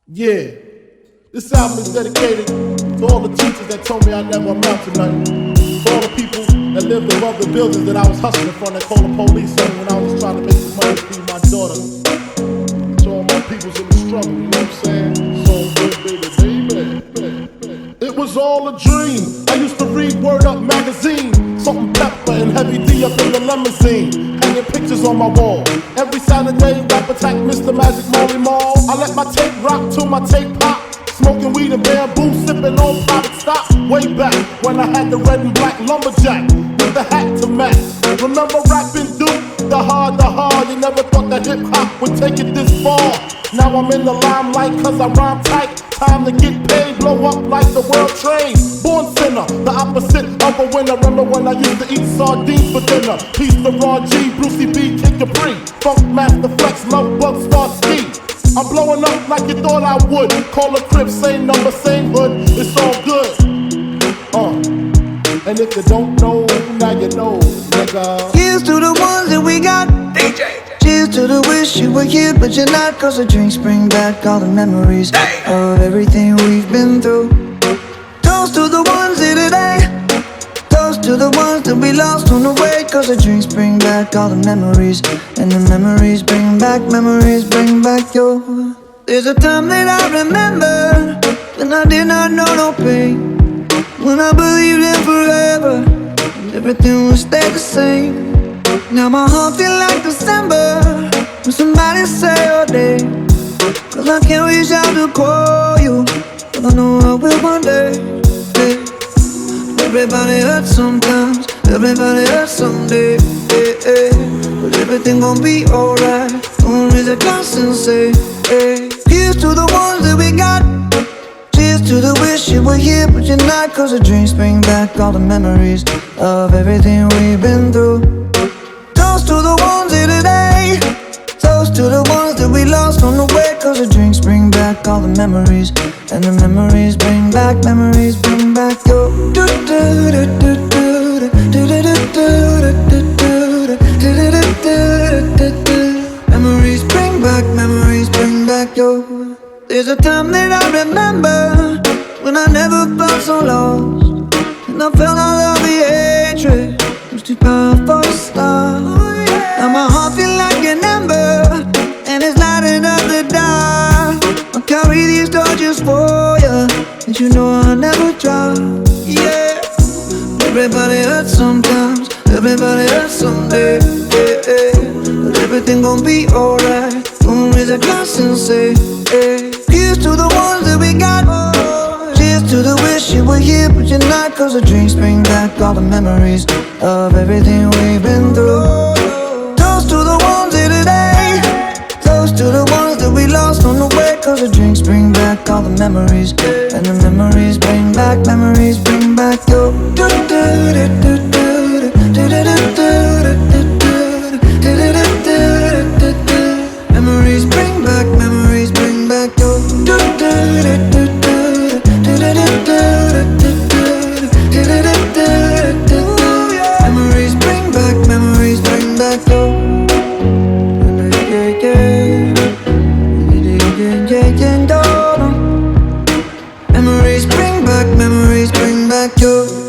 Yeah, this album is dedicated to all the teachers that told me I never amount to nothing. To all the people that lived above the buildings that I was hustling from, that called the police on me when I was trying to make some money to feed my daughter. To all my peoples in the struggle, you know what I'm saying? So good, baby. It was all a dream. I used to read Word Up magazine, Salt-N-Pepa and Heavy D up in the limousine, hanging pictures on my wall. Every Saturday, rap attack Mr. Magic Marley Marl. I let my tape rock till my tape pop, smoking weed and bamboo, sipping on private stock. Way back when I had the red and black lumberjack with the hat to match. Remember rapping Duke? The hard. You never thought that hip hop would take it this far. Now I'm in the limelight cause I rhyme tight. Time to get paid, blow up like the world trade. Born sinner, the opposite of a winner. Remember when I used to eat sardines for dinner? Peace to Raw G, Brucey B, Kid Capri, Funk Master Flex, Love Bug, Star Ski. I'm blowing up like you thought I would. Call a crib, same number, same hood. It's all good. And if you don't know, now you know, nigga. Here's to the ones that we got. DJ. Cheers to the wish you were here, but you're not. Cause the drinks bring back all the memories of everything we've been through. Toast to the ones here today. Toast to the ones that we lost on the way. Cause the drinks bring back all the memories. And the memories bring back your. There's a time that I remember when I did not know no pain, when I believed in forever, everything would stay the same. Now my heart feel like December when somebody say your name. Cause I can't reach out to call you, but I know I will one day. Everybody hurts sometimes, everybody hurts someday. But everything gon' be alright. Gonna raise a glass and say, here's to the ones that we got. Cheers to the wish you were here, but you're not. Cause the drinks bring back all the memories of everything we've been through. Toast to the ones here today. Toast to the ones that we lost on the way. Cause the drinks bring back all the memories. And the memories bring back your. Memories bring back your. There's a time that I remember when I never felt so lost, and I felt all of the hatred was too powerful to stop. Now my heart feel like an ember, and it's lighting up the dark. I'll carry these torches for you, and you know I'll never drop. Yeah, everybody hurts sometimes, everybody hurts someday. But everything gon' be alright. Gonna raise a glass and say, here's to the ones that we got. Cheers to the wish you were here, but you're not. Cause the drinks bring back all the memories of everything we've been through. Toast to the ones here today. Toast to the ones that we lost on the way. Cause the drinks bring back all the memories. And the memories bring back your. Memories bring back your. Memories bring back your. Memories bring back your.